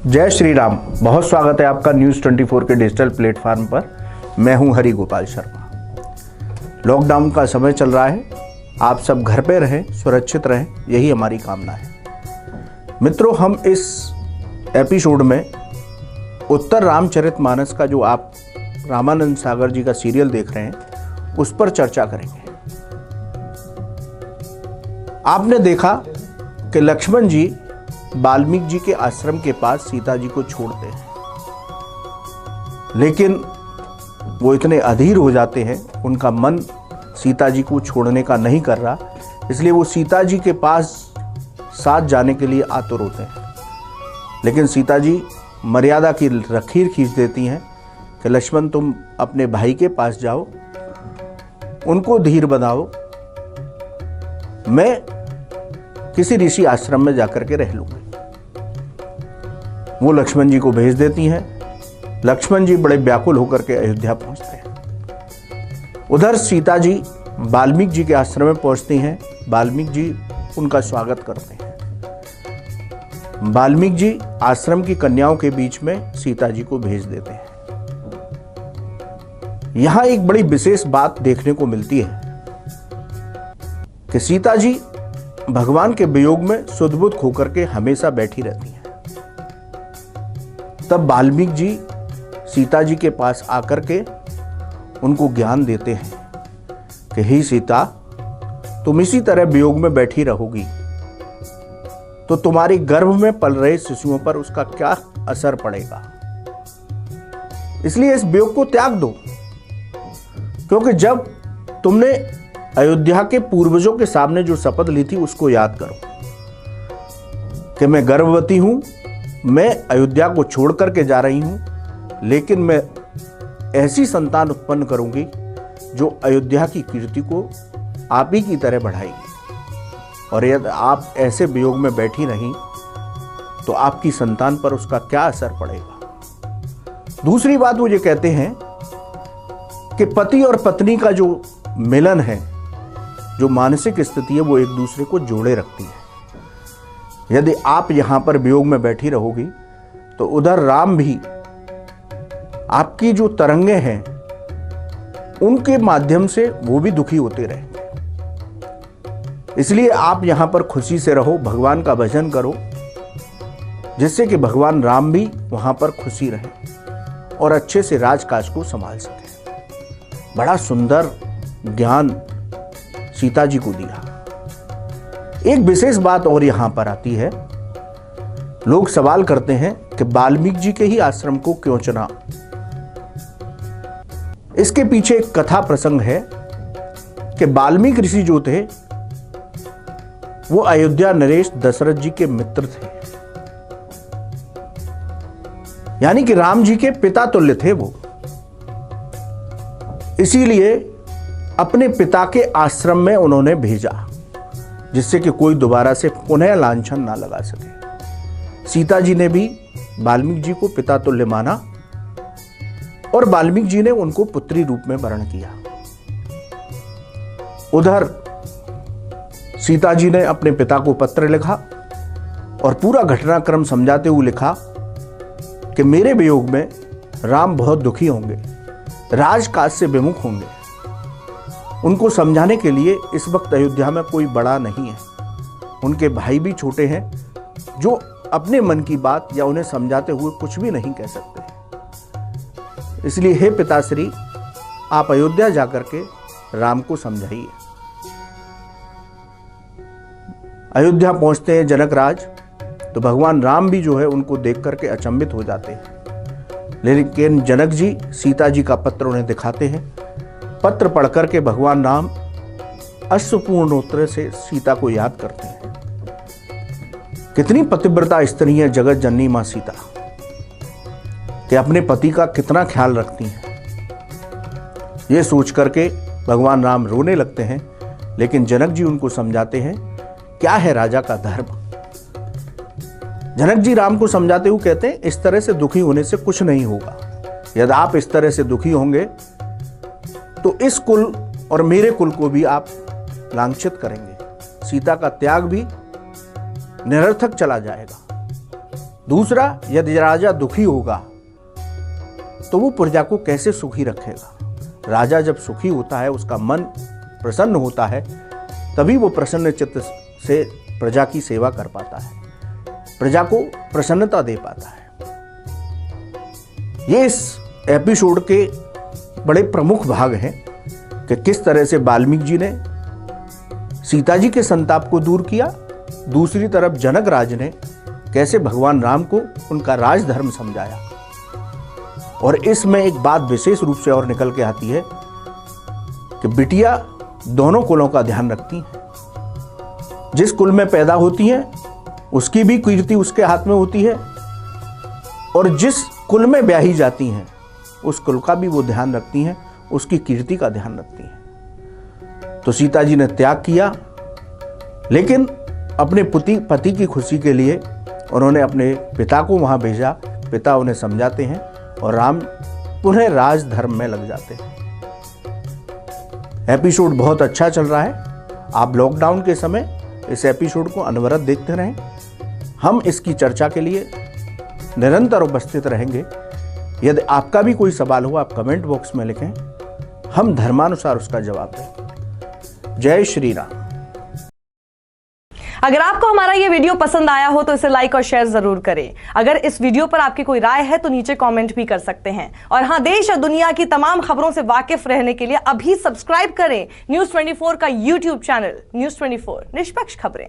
जय श्री राम। बहुत स्वागत है आपका न्यूज़ 24 के डिजिटल प्लेटफॉर्म पर। मैं हूं हरि गोपाल शर्मा। लॉकडाउन का समय चल रहा है, आप सब घर पे रहें, सुरक्षित रहें, यही हमारी कामना है। मित्रों, हम इस एपिसोड में उत्तर रामचरितमानस का जो आप रामानंद सागर जी का सीरियल देख रहे हैं उस पर चर्चा करेंगे। आपने देखा कि लक्ष्मण जी वाल्मीकि जी के आश्रम के पास सीता जी को छोड़ते हैं, लेकिन वो इतने अधीर हो जाते हैं, उनका मन सीता जी को छोड़ने का नहीं कर रहा, इसलिए वो सीता जी के पास साथ जाने के लिए आतुर होते हैं। लेकिन सीता जी मर्यादा की लकीर खींच देती हैं कि लक्ष्मण तुम अपने भाई के पास जाओ, उनको धीर बनाओ, मैं किसी ऋषि आश्रम में जाकर के रह लूंगी। वो लक्ष्मण जी को भेज देती हैं। लक्ष्मण जी बड़े व्याकुल होकर के अयोध्या पहुंचते हैं। उधर सीता जी वाल्मीकि जी के आश्रम में पहुंचती हैं। वाल्मीकि जी उनका स्वागत करते हैं। वाल्मीकि जी आश्रम की कन्याओं के बीच में सीता जी को भेज देते हैं। यहां एक बड़ी विशेष बात देखने को मिलती है कि सीता जी भगवान के वियोग में सुध-बुध खोकर के हमेशा बैठी रहती हैं। तब वाल्मीकि जी सीता जी के पास आकर के उनको ज्ञान देते हैं कि हे सीता, तुम इसी तरह वियोग में बैठी रहोगी तो तुम्हारे गर्भ में पल रहे शिशुओं पर उसका क्या असर पड़ेगा, इसलिए इस वियोग को त्याग दो। क्योंकि जब तुमने अयोध्या के पूर्वजों के सामने जो शपथ ली थी उसको याद करो कि मैं गर्भवती हूं, मैं अयोध्या को छोड़ करके जा रही हूं, लेकिन मैं ऐसी संतान उत्पन्न करूंगी जो अयोध्या की कीर्ति को आप ही की तरह बढ़ाएगी। और यदि आप ऐसे वियोग में बैठी रहीं तो आपकी संतान पर उसका क्या असर पड़ेगा। दूसरी बात वो ये कहते हैं कि पति और पत्नी का जो मिलन है, जो मानसिक स्थिति है, वो एक दूसरे को जोड़े रखती है। यदि आप यहां पर वियोग में बैठी रहोगी तो उधर राम भी आपकी जो तरंगे हैं उनके माध्यम से वो भी दुखी होते रहेंगे। इसलिए आप यहां पर खुशी से रहो, भगवान का भजन करो, जिससे कि भगवान राम भी वहां पर खुशी रहे और अच्छे से राजकाज को संभाल सके। बड़ा सुंदर ज्ञान सीता जी को दिया। एक विशेष बात और यहां पर आती है। लोग सवाल करते हैं कि वाल्मीकि जी के ही आश्रम को क्यों चुना। इसके पीछे एक कथा प्रसंग है कि वाल्मीकि ऋषि जो थे वो अयोध्या नरेश दशरथ जी के मित्र थे, यानी कि राम जी के पिता तुल्य थे वो। इसीलिए अपने पिता के आश्रम में उन्होंने भेजा, जिससे कि कोई दोबारा से पुनः लांछन ना लगा सके। सीता जी ने भी वाल्मीकि जी को पिता तुल्य माना और वाल्मीकि जी ने उनको पुत्री रूप में वर्ण किया। उधर सीता जी ने अपने पिता को पत्र लिखा और पूरा घटनाक्रम समझाते हुए लिखा कि मेरे वियोग में राम बहुत दुखी होंगे, राजकाज से विमुख होंगे। उनको समझाने के लिए इस वक्त अयोध्या में कोई बड़ा नहीं है, उनके भाई भी छोटे हैं जो अपने मन की बात या उन्हें समझाते हुए कुछ भी नहीं कह सकते। इसलिए हे पिताश्री, आप अयोध्या जाकर के राम को समझाइए। अयोध्या पहुंचते हैं जनक राज, तो भगवान राम भी जो है उनको देख करके अचंभित हो जाते हैं। लेकिन जनक जी सीता जी का पत्र उन्हें दिखाते हैं। पत्र पढ़कर के भगवान राम अश्रुपूर्णोत्तर से सीता को याद करते हैं। कितनी पतिव्रता स्त्री है जगत जननी मां सीता, कि अपने पति का कितना ख्याल रखती हैं। ये सोच करके भगवान राम रोने लगते हैं। लेकिन जनक जी उनको समझाते हैं क्या है राजा का धर्म। जनक जी राम को समझाते हुए कहते हैं इस तरह से दुखी होने से कुछ नहीं होगा। यदि आप इस तरह से दुखी होंगे तो इस कुल और मेरे कुल को भी आप लांछित करेंगे। सीता का त्याग भी निरर्थक चला जाएगा। दूसरा, यदि राजा दुखी होगा तो वो प्रजा को कैसे सुखी रखेगा। राजा जब सुखी होता है, उसका मन प्रसन्न होता है, तभी वो प्रसन्न चित्त से प्रजा की सेवा कर पाता है, प्रजा को प्रसन्नता दे पाता है। ये इस एपिसोड के बड़े प्रमुख भाग हैं कि किस तरह से वाल्मीकि जी ने सीता जी के संताप को दूर किया, दूसरी तरफ जनक राज ने कैसे भगवान राम को उनका राजधर्म समझाया। और इसमें एक बात विशेष रूप से और निकल के आती है कि बिटिया दोनों कुलों का ध्यान रखती हैं। जिस कुल में पैदा होती हैं उसकी भी कीर्ति उसके हाथ में होती है, और जिस कुल में ब्याही जाती हैं उस कुल का भी वो ध्यान रखती हैं, उसकी कीर्ति का ध्यान रखती हैं। तो सीता जी ने त्याग किया, लेकिन अपने पति की खुशी के लिए उन्होंने अपने पिता को वहां भेजा। पिता उन्हें समझाते हैं और राम पुनः राजधर्म में लग जाते हैं। एपिसोड बहुत अच्छा चल रहा है। आप लॉकडाउन के समय इस एपिसोड को अनवरत देखते रहें। हम इसकी चर्चा के लिए निरंतर उपस्थित रहेंगे। यदि आपका भी कोई सवाल हो, आप कमेंट बॉक्स में लिखें, हम धर्मानुसार उसका जवाब दें। जय श्री राम। अगर आपको हमारा ये वीडियो पसंद आया हो तो इसे लाइक और शेयर जरूर करें। अगर इस वीडियो पर आपकी कोई राय है तो नीचे कमेंट भी कर सकते हैं। और हाँ, देश और दुनिया की तमाम खबरों से वाकिफ रहने के लिए अभी सब्सक्राइब करें न्यूज़ 24 का यूट्यूब चैनल। न्यूज़ 24, निष्पक्ष खबरें।